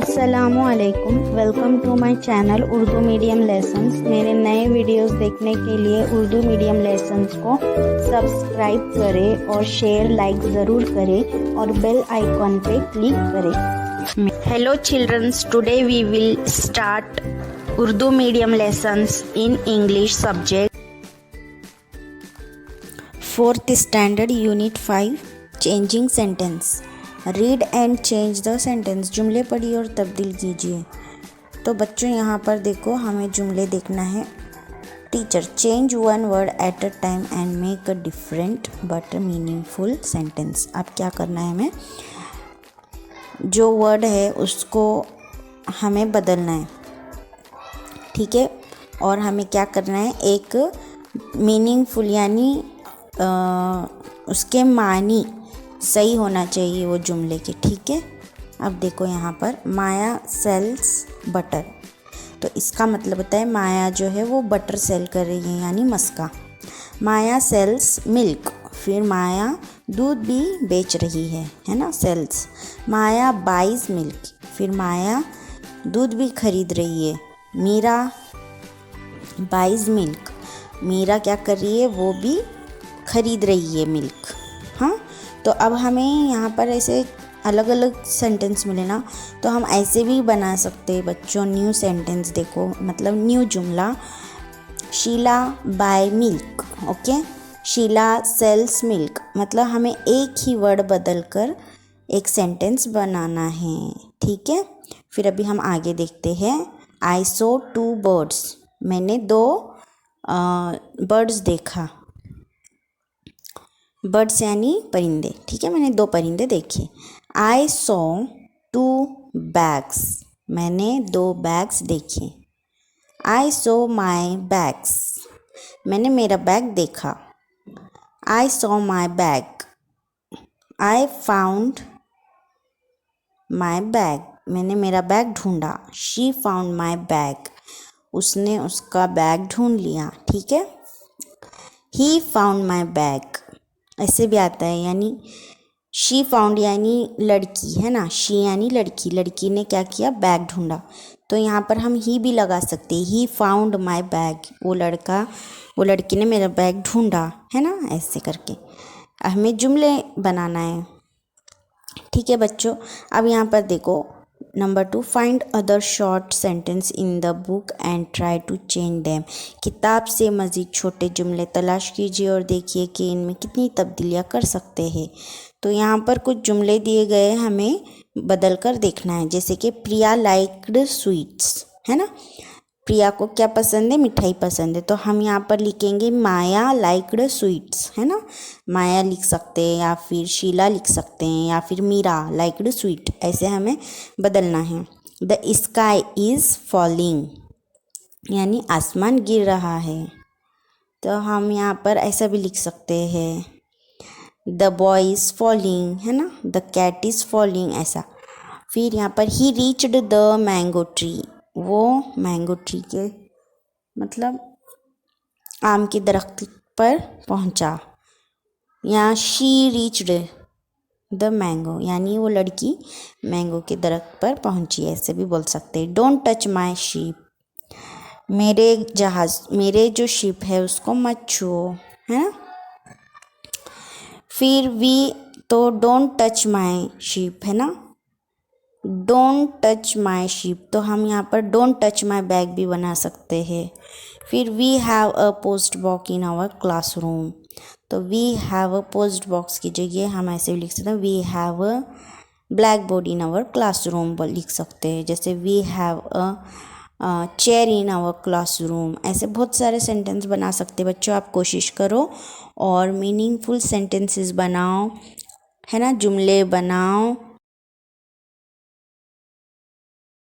अस्सलामुअलैकुम, welcome to my channel Urdu medium lessons. मेरे नए वीडियोस देखने के लिए उर्दू मीडियम लेसन्स को सब्सक्राइब करें और शेयर लाइक ज़रूर करें और बेल आइकॉन पे क्लिक करें। Hello childrens, today we will start Urdu medium lessons in English subject. 4th standard unit 5 changing sentence. Read and change the sentence. जुमले पढ़िए और तब्दील कीजिए। तो बच्चों यहाँ पर देखो, हमें जुमले देखना है। Teacher, change one word at a time and make a different but meaningful sentence. अब क्या करना है, हमें जो वर्ड है उसको हमें बदलना है, ठीक है। और हमें क्या करना है, एक मीनिंगफुल यानी उसके मानी सही होना चाहिए वो जुमले के, ठीक है। अब देखो यहाँ पर माया सेल्स बटर, तो इसका मतलब होता है माया जो है वो बटर सेल कर रही है यानी मस्का। माया सेल्स मिल्क, फिर माया दूध भी बेच रही है ना, सेल्स। माया बाइज मिल्क, फिर माया दूध भी खरीद रही है। मीरा बाइज मिल्क, मीरा क्या कर रही है, वो भी खरीद रही है मिल्क। हाँ, तो अब हमें यहाँ पर ऐसे अलग अलग सेंटेंस मिले ना, तो हम ऐसे भी बना सकते हैं बच्चों। न्यू सेंटेंस देखो, मतलब न्यू जुमला। Sheela buy milk, okay. Sheela sells milk, मतलब हमें एक ही वर्ड बदल कर एक सेंटेंस बनाना है, ठीक है। फिर अभी हम आगे देखते हैं। आई सो 2 बर्ड्स, मैंने 2 बर्ड्स देखा। बर्ड्स यानी परिंदे, ठीक है, मैंने 2 परिंदे देखे। आई सॉ 2 बैग्स, मैंने 2 बैग्स देखे। आई सॉ माई बैग्स, मैंने मेरा बैग देखा। I saw my bag, I found my bag, मैंने मेरा बैग ढूंढा। शी फाउंड माई बैग, उसने उसका बैग ढूंढ लिया, ठीक है। ही फाउंड माई बैग, ऐसे भी आता है, यानी शी फाउंड यानी लड़की है ना, शी यानी लड़की, लड़की ने क्या किया, बैग ढूंढा। तो यहाँ पर हम ही भी लगा सकते हैं। ही फाउंड माई बैग, वो लड़की ने मेरा बैग ढूंढा, है ना, ऐसे करके हमें जुमले बनाना है, ठीक है बच्चों। अब यहाँ पर देखो number 2, find other short sentence in the book and try to change them. किताब से मज़ीद छोटे जुमले तलाश कीजिए और देखिए कि इनमें कितनी तब्दीलियाँ कर सकते हैं। तो यहाँ पर कुछ जुमले दिए गए हैं, हमें बदल कर देखना है। जैसे कि प्रिया लाइक्ड स्वीट्स, है ना, प्रिया को क्या पसंद है, मिठाई पसंद है। तो हम यहाँ पर लिखेंगे माया लाइक्ड स्वीट्स, है ना, माया लिख सकते हैं या फिर शीला लिख सकते हैं या फिर मीरा लाइक्ड स्वीट, ऐसे हमें बदलना है। द स्काई इज़ फॉलिंग, यानी आसमान गिर रहा है, तो हम यहाँ पर ऐसा भी लिख सकते हैं। द बॉय इज़ फॉलिंग, है ना, द कैट इज़ फॉलिंग, ऐसा। फिर यहाँ पर ही रीच्ड द मैंगो ट्री, वो मैंगो ट्री के मतलब आम के दरख्त पर पहुंचा। यहाँ शी रीच्ड द मैंगो, यानी वो लड़की मैंगो के दरख्त पर पहुंची, ऐसे भी बोल सकते हैं। डोंट टच माई शिप, मेरे जो शिप है उसको मत छुओ, है ना। फिर वी, तो डोंट टच माई शिप, है ना, डोंट टच माई शिप, तो हम यहाँ पर डोंट टच माई बैग भी बना सकते हैं। फिर we have a post box in our classroom, तो we have a post box की जगह हम ऐसे भी लिख सकते हैं, we have a blackboard in our classroom लिख सकते हैं। जैसे we have a chair in our classroom, ऐसे बहुत सारे सेंटेंस बना सकते हैं बच्चों। आप कोशिश करो और मीनिंगफुल सेंटेंसेस बनाओ, है ना, जुमले बनाओ